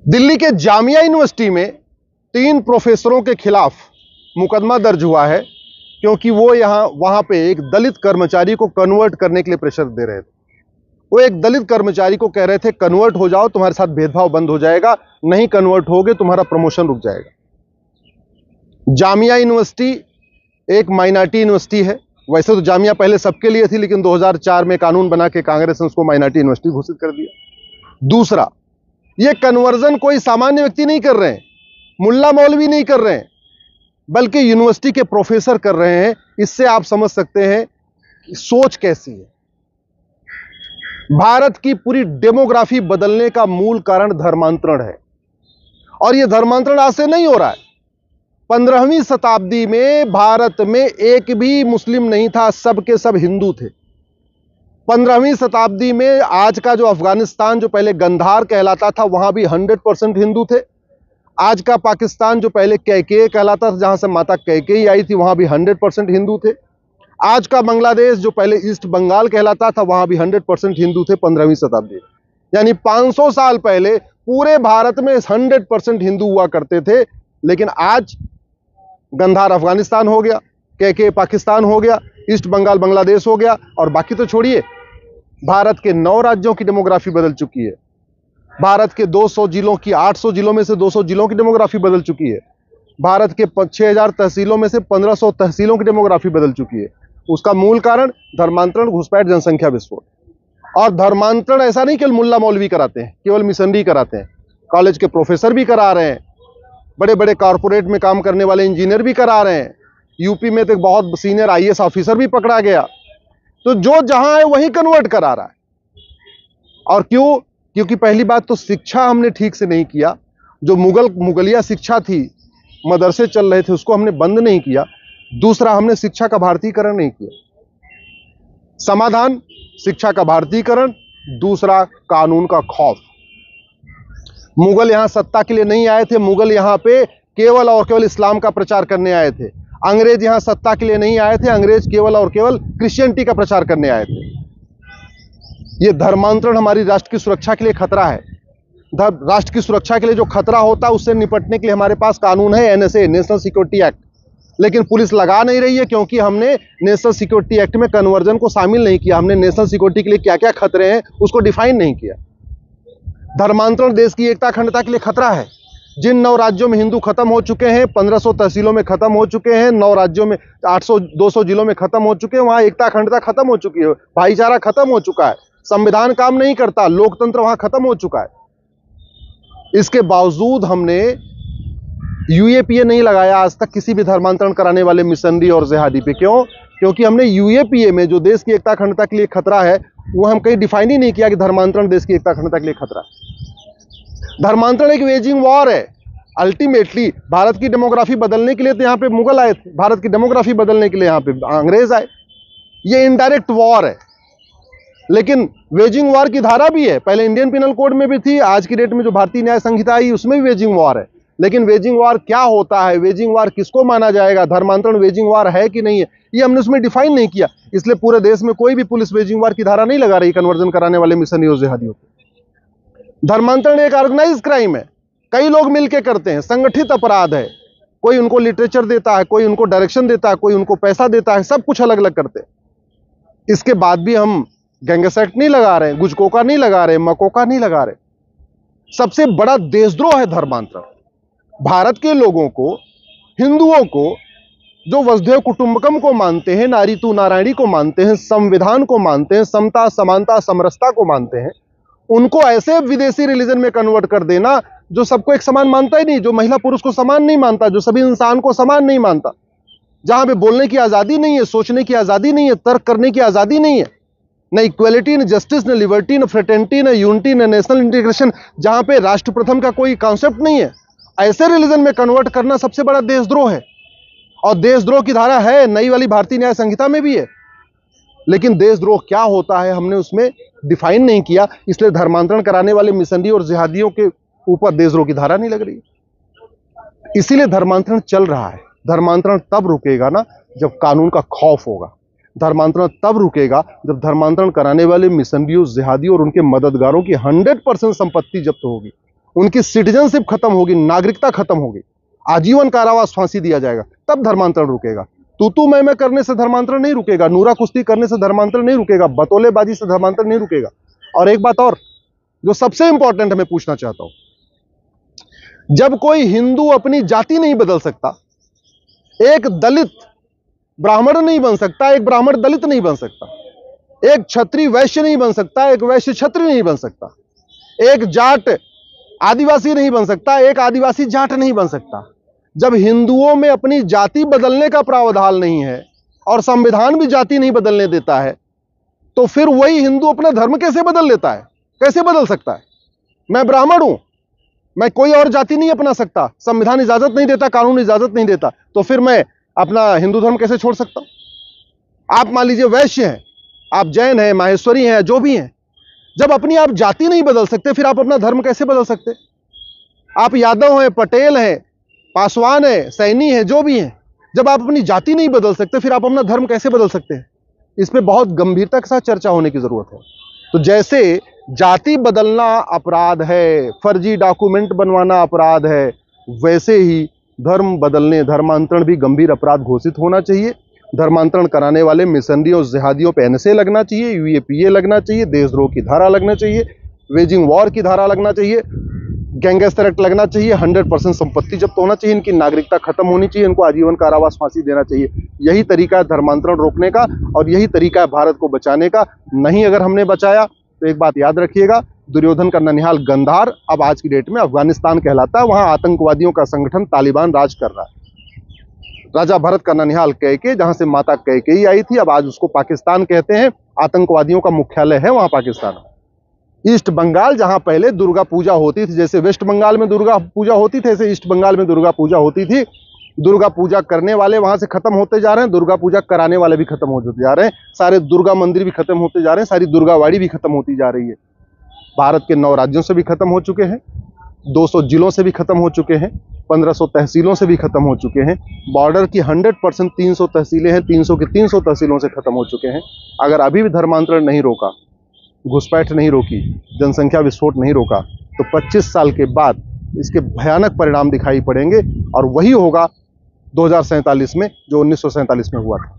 दिल्ली के जामिया यूनिवर्सिटी में 3 प्रोफेसरों के खिलाफ मुकदमा दर्ज हुआ है क्योंकि वो वहां पे एक दलित कर्मचारी को कन्वर्ट करने के लिए प्रेशर दे रहे थे। वो एक दलित कर्मचारी को कह रहे थे कन्वर्ट हो जाओ, तुम्हारे साथ भेदभाव बंद हो जाएगा, नहीं कन्वर्ट होगे तुम्हारा प्रमोशन रुक जाएगा। जामिया यूनिवर्सिटी एक माइनॉरिटी यूनिवर्सिटी है। वैसे तो जामिया पहले सबके लिए थी, लेकिन 2004 में कानून बना के कांग्रेस ने उसको माइनॉरिटी यूनिवर्सिटी घोषित कर दिया। दूसरा, ये कन्वर्जन कोई सामान्य व्यक्ति नहीं कर रहे हैं, मुल्ला मौलवी नहीं कर रहे हैं, बल्कि यूनिवर्सिटी के प्रोफेसर कर रहे हैं। इससे आप समझ सकते हैं सोच कैसी है। भारत की पूरी डेमोग्राफी बदलने का मूल कारण धर्मांतरण है, और यह धर्मांतरण आज से नहीं हो रहा है। 15वीं शताब्दी में भारत में एक भी मुस्लिम नहीं था, सब के सब हिंदू थे। 15वीं शताब्दी में आज का जो अफगानिस्तान जो पहले गंधार कहलाता था, वहां भी 100% हिंदू थे। आज का पाकिस्तान जो पहले कैकेय कहलाता था, जहां से माता कैकेयी आई थी, वहां भी 100% हिंदू थे। आज का बांग्लादेश जो पहले ईस्ट बंगाल कहलाता था, वहां भी 100% हिंदू थे 15वीं शताब्दी में। यानी 500 साल पहले पूरे भारत में 100% हिंदू हुआ करते थे। लेकिन आज गंधार अफगानिस्तान हो गया, कैकेय पाकिस्तान हो गया, ईस्ट बंगाल बांग्लादेश हो गया, और बाकी तो छोड़िए, भारत के 9 राज्यों की डेमोग्राफी बदल चुकी है। भारत के 200 जिलों की 800 जिलों में से 200 जिलों की डेमोग्राफी बदल चुकी है। भारत के 6000 तहसीलों में से 1500 तहसीलों की डेमोग्राफी बदल चुकी है। उसका मूल कारण धर्मांतरण, घुसपैठ, जनसंख्या विस्फोट। और धर्मांतरण ऐसा नहीं केवल मुल्ला मौलवी कराते हैं, केवल मिशनरी कराते हैं, कॉलेज के प्रोफेसर भी करा रहे हैं, बड़े बड़े कॉरपोरेट में काम करने वाले इंजीनियर भी करा रहे हैं। यूपी में तो बहुत सीनियर IAS ऑफिसर भी पकड़ा गया। तो जो जहां है वहीं कन्वर्ट करा रहा है। और क्यों? क्योंकि पहली बात तो शिक्षा हमने ठीक से नहीं किया। जो मुगलिया शिक्षा थी, मदरसे चल रहे थे, उसको हमने बंद नहीं किया। दूसरा, हमने शिक्षा का भारतीयकरण नहीं किया। समाधान शिक्षा का भारतीयकरण, दूसरा कानून का खौफ। मुगल यहां सत्ता के लिए नहीं आए थे, मुगल यहां पे केवल और केवल इस्लाम का प्रचार करने आए थे। अंग्रेज यहां सत्ता के लिए नहीं आए थे, अंग्रेज केवल और केवल क्रिश्चियनिटी का प्रचार करने आए थे। यह धर्मांतरण हमारी राष्ट्र की सुरक्षा के लिए खतरा है। राष्ट्र की सुरक्षा के लिए जो खतरा होता है, उससे निपटने के लिए हमारे पास कानून है, NSA, नेशनल सिक्योरिटी एक्ट। लेकिन पुलिस लगा नहीं रही है, क्योंकि हमने नेशनल सिक्योरिटी एक्ट में कन्वर्जन को शामिल नहीं किया। हमने नेशनल सिक्योरिटी के लिए क्या क्या खतरे हैं उसको डिफाइन नहीं किया। धर्मांतरण देश की एकता अखंडता के लिए खतरा है। जिन 9 राज्यों में हिंदू खत्म हो चुके हैं, 1500 तहसीलों में खत्म हो चुके हैं, 9 राज्यों में 200 जिलों में खत्म हो चुके हैं, वहां एकता अखंडता खत्म हो चुकी है, भाईचारा खत्म हो चुका है, संविधान काम नहीं करता, लोकतंत्र वहां खत्म हो चुका है। इसके बावजूद हमने UAPA नहीं लगाया आज तक किसी भी धर्मांतरण कराने वाले मिशनरी और जिहादी पे। क्यों? क्योंकि हमने UAPA में जो देश की एकता अखंडता के लिए खतरा है, वो हम कहीं डिफाइन ही नहीं किया कि धर्मांतरण देश की एकता अखंडता के लिए खतरा है। धर्मांतरण एक वेजिंग वॉर है। अल्टीमेटली भारत की डेमोग्राफी बदलने के लिए तो यहां पे मुगल आए थे, भारत की डेमोग्राफी बदलने के लिए यहां पे अंग्रेज आए। ये इनडायरेक्ट वॉर है, लेकिन वेजिंग वॉर की धारा भी है। पहले इंडियन पिनल कोड में भी थी, आज की डेट में जो भारतीय न्याय संहिता आई उसमें भी वेजिंग वॉर है। लेकिन वेजिंग वॉर क्या होता है, वेजिंग वॉर किसको माना जाएगा, धर्मांतरण वेजिंग वॉर है कि नहीं है, ये हमने उसमें डिफाइन नहीं किया। इसलिए पूरे देश में कोई भी पुलिस वेजिंग वॉर की धारा नहीं लगा रही कन्वर्जन कराने वाले मिशनरी और जिहादियों को। धर्मांतरण एक ऑर्गेनाइज क्राइम है, कई लोग मिलकर करते हैं, संगठित अपराध है। कोई उनको लिटरेचर देता है, कोई उनको डायरेक्शन देता है, कोई उनको पैसा देता है, सब कुछ अलग अलग करते हैं। इसके बाद भी हम गैंगस एक्ट नहीं लगा रहे, गुजकोका नहीं लगा रहे, मकोका नहीं लगा रहे। सबसे बड़ा देशद्रोह है धर्मांतरण। भारत के लोगों को, हिंदुओं को, जो वसुधैव कुटुंबकम को मानते हैं, नारी तू नारायणी को मानते हैं, संविधान को मानते हैं, समता समानता समरसता को मानते हैं, उनको ऐसे विदेशी रिलीजन में कन्वर्ट कर देना जो सबको एक समान मानता ही नहीं, जो महिला पुरुष को समान नहीं मानता, जो सभी इंसान को समान नहीं मानता, जहां पे बोलने की आजादी नहीं है, सोचने की आजादी नहीं है, तर्क करने की आजादी नहीं है, न इक्वलिटी, न जस्टिस, न लिबर्टी, न फ्रेटर्निटी, न यूनिटी, न नेशनल इंटीग्रेशन, जहां पे राष्ट्र प्रथम का कोई कॉन्सेप्ट नहीं है, ऐसे रिलीजन में कन्वर्ट करना सबसे बड़ा देशद्रोह है। और देशद्रोह की धारा है, नई वाली भारतीय न्याय संहिता में भी है। लेकिन देशद्रोह क्या होता है हमने उसमें डिफाइन नहीं किया, इसलिए धर्मांतरण कराने वाले मिशनरी और जिहादियों के ऊपर देशद्रोह की धारा नहीं लग रही। इसीलिए धर्मांतरण चल रहा है। धर्मांतरण तब रुकेगा ना जब कानून का खौफ होगा। धर्मांतरण तब रुकेगा जब धर्मांतरण कराने वाले मिशनरियों, जिहादियों और उनके मददगारों की 100% संपत्ति जब्त होगी। उनकी सिटीजनशिप खत्म होगी, नागरिकता खत्म होगी, आजीवन कारावास फांसी दिया जाएगा, तब धर्मांतरण रुकेगा। तू मैं करने से धर्मांतरण नहीं रुकेगा, नूरा कुश्ती करने से धर्मांतरण नहीं रुकेगा, बतौलेबाजी से धर्मांतरण नहीं रुकेगा। और एक बात और जो सबसे इंपॉर्टेंट मैं पूछना चाहता हूं, जब कोई हिंदू अपनी जाति नहीं बदल सकता, एक दलित ब्राह्मण नहीं बन सकता, एक ब्राह्मण दलित नहीं बन सकता, एक क्षत्रिय वैश्य नहीं बन सकता, एक वैश्य क्षत्रिय नहीं बन सकता, एक जाट आदिवासी नहीं बन सकता, एक आदिवासी जाट नहीं बन सकता। जब हिंदुओं में अपनी जाति बदलने का प्रावधान नहीं है और संविधान भी जाति नहीं बदलने देता है, तो फिर वही हिंदू अपना धर्म कैसे बदल लेता है? कैसे बदल सकता है? मैं ब्राह्मण हूं, मैं कोई और जाति नहीं अपना सकता, संविधान इजाजत नहीं देता, कानून इजाजत नहीं देता, तो फिर मैं अपना हिंदू धर्म कैसे छोड़ सकता हूं? आप मान लीजिए वैश्य हैं, आप जैन हैं, माहेश्वरी हैं, जो भी हैं, जब अपनी आप जाति नहीं बदल सकते, फिर आप अपना धर्म कैसे बदल सकते? आप यादव हैं, पटेल हैं, पासवान है, सैनी है, जो भी हैं, जब आप अपनी जाति नहीं बदल सकते, फिर आप अपना धर्म कैसे बदल सकते हैं? इस पे बहुत गंभीरता के साथ चर्चा होने की जरूरत है। तो जैसे जाति बदलना अपराध है, फर्जी डॉक्यूमेंट बनवाना अपराध है, वैसे ही धर्म बदलने, धर्मांतरण भी गंभीर अपराध घोषित होना चाहिए। धर्मांतरण कराने वाले मिशनरियों और जिहादियों पे एनएसए लगना चाहिए, यूएपीए लगना चाहिए, देशद्रोह की धारा लगना चाहिए, वेजिंग वॉर की धारा लगना चाहिए, गैंगस्टर एक्ट लगना चाहिए, 100% संपत्ति जब्त होना चाहिए, इनकी नागरिकता खत्म होनी चाहिए, इनको आजीवन कारावास फांसी देना चाहिए। यही तरीका है धर्मांतरण रोकने का और यही तरीका है भारत को बचाने का। नहीं अगर हमने बचाया तो एक बात याद रखिएगा, दुर्योधन का ननिहाल गंधार अब आज की डेट में अफगानिस्तान कहलाता है, वहां आतंकवादियों का संगठन तालिबान राज कर रहा है। राजा भरत का ननिहाल कैके, जहां से माता कैकेयी आई थी, अब आज उसको पाकिस्तान कहते हैं, आतंकवादियों का मुख्यालय है वहां पाकिस्तान। ईस्ट बंगाल, जहां पहले दुर्गा पूजा होती थी, जैसे वेस्ट बंगाल में दुर्गा पूजा होती थी, ऐसे ईस्ट बंगाल में दुर्गा पूजा होती थी। दुर्गा पूजा करने वाले वहां से खत्म होते जा रहे हैं, दुर्गा पूजा कराने वाले भी खत्म होते जा रहे हैं, सारे दुर्गा मंदिर भी खत्म होते जा रहे हैं, सारी दुर्गावाड़ी भी खत्म होती जा रही है। भारत के 9 राज्यों से भी खत्म हो चुके हैं, 200 जिलों से भी खत्म हो चुके हैं, 1500 तहसीलों से भी खत्म हो चुके हैं। बॉर्डर की 100% 300 तहसीलें हैं, 300 की 300 तहसीलों से खत्म हो चुके हैं। अगर अभी भी धर्मांतरण नहीं रोका, घुसपैठ नहीं रोकी, जनसंख्या विस्फोट नहीं रोका, तो 25 साल के बाद इसके भयानक परिणाम दिखाई पड़ेंगे और वही होगा 2047 में जो 1947 में हुआ था।